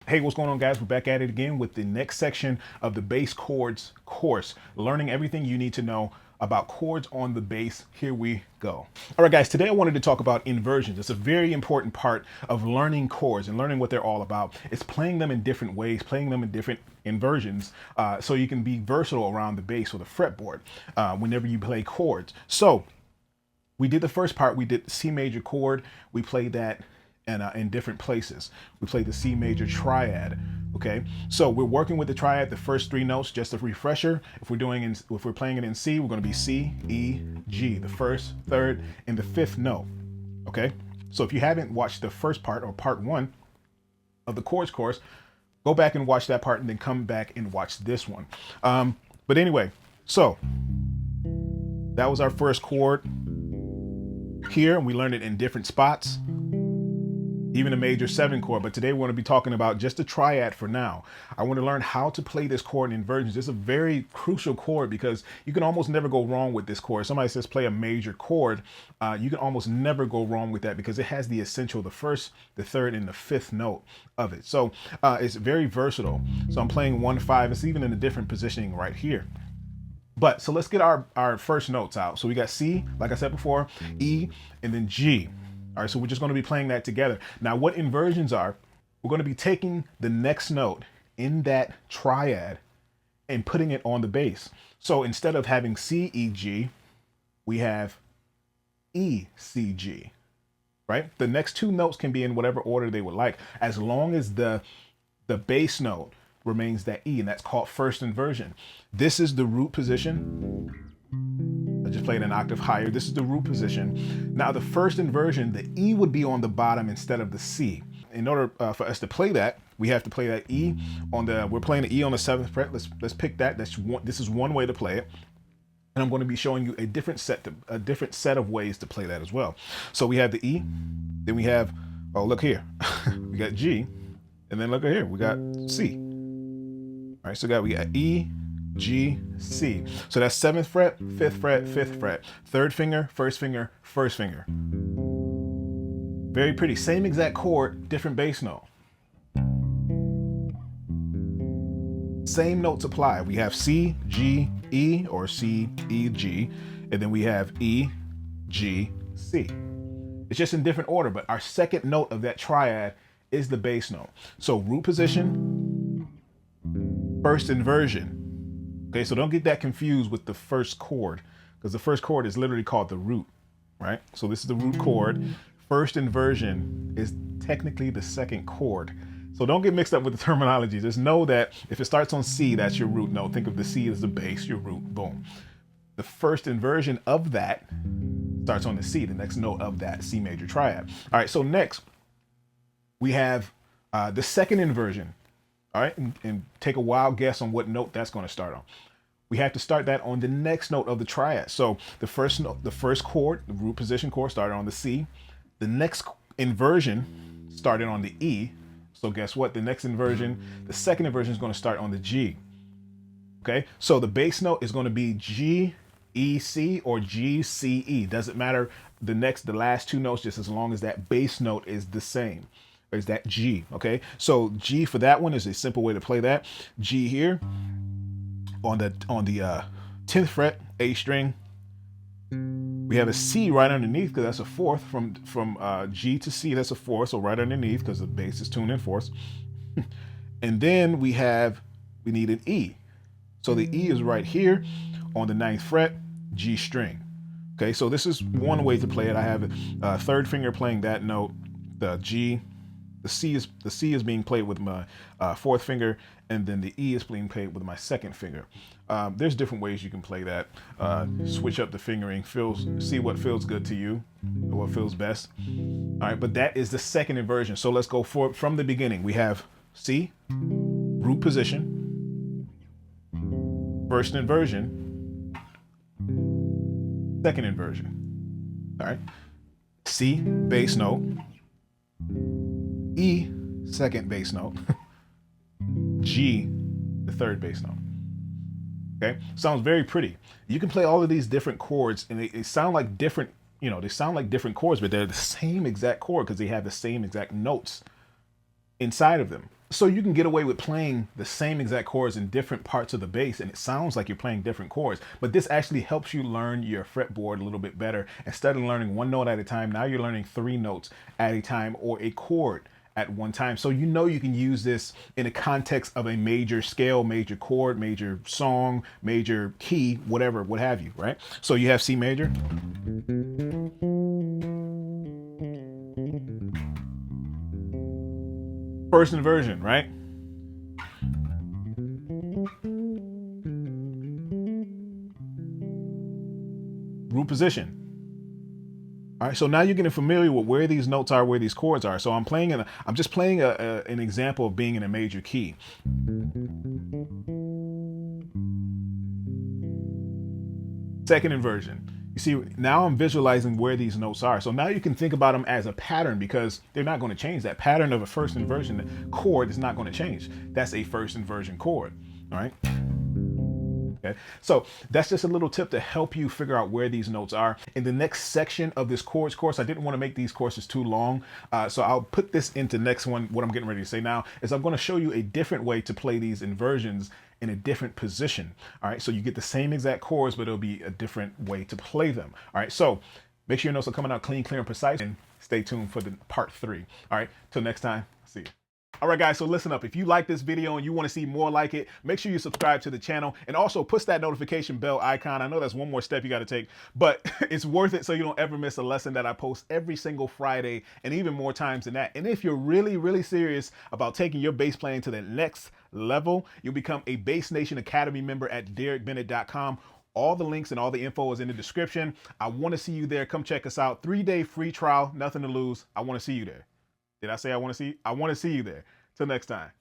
Hey, what's going on, guys? We're back at it again with the next section of the Bass Chords course, learning everything you need to know about chords on the bass. Here we go. All right, guys, today I wanted to talk about inversions. It's a very important part of learning chords and learning what they're all about. It's playing them in different ways, playing them in different inversions, so you can be versatile around the bass or the fretboard whenever you play chords. So we did the first part. We did the C major chord. We played that in different places. We played the C major triad. Okay, so we're working with the triad, the first three notes. Just a refresher, if we're playing it in C, we're going to be C, E, G, the first, third, and the fifth note. Okay, so if you haven't watched the first part or part one of the chords course, go back and watch that part and then come back and watch this one. But anyway, so that was our first chord here, and we learned it in different spots, even a major 7 chord. But today we're going to be talking about just the triad for now. I want to learn how to play this chord in inversions. This is a very crucial chord because you can almost never go wrong with this chord. Somebody says play a major chord, you can almost never go wrong with that because it has the essential, the first, the third, and the fifth note of it. So it's very versatile. So I'm playing 1, 5. It's even in a different positioning right here. But so let's get our first notes out. So we got C, like I said before, E, and then G. All right, so we're just going to be playing that together. Now, what inversions are, we're going to be taking the next note in that triad and putting it on the bass. So instead of having C, E, G, we have E, C, G, right? The next two notes can be in whatever order they would like, as long as the bass note remains that E, and that's called first inversion. This is the root position. I just played an octave higher. This is the root position. Now the first inversion, the E would be on the bottom instead of the C. In order for us to play that, we have to play that E on we're playing the E on the 7th fret. Let's pick that. This is one way to play it. And I'm going to be showing you a different set of ways to play that as well. So we have the E, then we have, oh, look here. We got G, and then look here, we got C. All right, so we got E, G, C. So that's 7th fret, 5th fret, 5th fret. Third finger, first finger, first finger. Very pretty. Same exact chord, different bass note. Same notes apply. We have C, G, E, or C, E, G, and then we have E, G, C. It's just in different order, but our second note of that triad is the bass note. So root position, first inversion. Okay, so don't get that confused with the first chord, because the first chord is literally called the root, right? So this is the root chord. First inversion is technically the second chord. So don't get mixed up with the terminology. Just know that if it starts on C, that's your root note. Think of the C as the bass, your root, boom. The first inversion of that starts on the C, the next note of that C major triad. All right, so next we have the second inversion. All right, and take a wild guess on what note that's going to start on. We have to start that on the next note of the triad. So the first note, the first chord, the root position chord started on the C. The next inversion started on the E. So guess what? The next inversion, the second inversion is going to start on the G. Okay, so the bass note is going to be G, E, C, or G, C, E. Doesn't matter the last two notes, just as long as that bass note is the same. Is that G? Okay, so G for that one is a simple way to play that. G here on the 10th fret, A string. We have a C right underneath because that's a fourth from G to C. That's a fourth, so right underneath because the bass is tuned in fourths. And then we need an E. So the E is right here on the 9th fret, G string. Okay, so this is one way to play it. I have a third finger playing that note, the G. The C is being played with my fourth finger, and then the E is being played with my second finger. There's different ways you can play that. Switch up the fingering, see what feels good to you, or what feels best. All right, but that is the second inversion. So let's go from the beginning. We have C, root position, first inversion, second inversion. All right, C, bass note. E, second bass note. G, the third bass note. Okay, sounds very pretty. You can play all of these different chords, and they sound like different, they sound like chords, but they're the same exact chord because they have the same exact notes inside of them. So you can get away with playing the same exact chords in different parts of the bass, and it sounds like you're playing different chords, but this actually helps you learn your fretboard a little bit better. Instead of learning one note at a time, now you're learning 3 notes at a time, or a chord at one time. So you know you can use this in the context of a major scale, major chord, major song, major key, whatever, what have you, right? So you have C major. First inversion, right? Root position. All right, so now you're getting familiar with where these notes are, where these chords are. So I'm just playing an example of being in a major key. Second inversion. You see, now I'm visualizing where these notes are. So now you can think about them as a pattern, because they're not going to change. That pattern of a first inversion chord is not going to change. That's a first inversion chord. All right. Okay, so that's just a little tip to help you figure out where these notes are. In the next section of this chords course, I didn't want to make these courses too long, so I'll put this into next one. What I'm getting ready to say now is I'm going to show you a different way to play these inversions in a different position. All right, so you get the same exact chords, but it'll be a different way to play them. All right, so make sure your notes are coming out clean, clear, and precise, and stay tuned for the part 3. All right, till next time, see you. All right, guys, so listen up. If you like this video and you want to see more like it, make sure you subscribe to the channel, and also push that notification bell icon. I know that's one more step you got to take, but it's worth it so you don't ever miss a lesson that I post every single Friday, and even more times than that. And if you're really, really serious about taking your bass playing to the next level, you'll become a Bass Nation Academy member at DaricBennett.com. All the links and all the info is in the description. I want to see you there. Come check us out. 3-day free trial, nothing to lose. I want to see you there. Did I say I want to see you? I want to see you there. Till next time.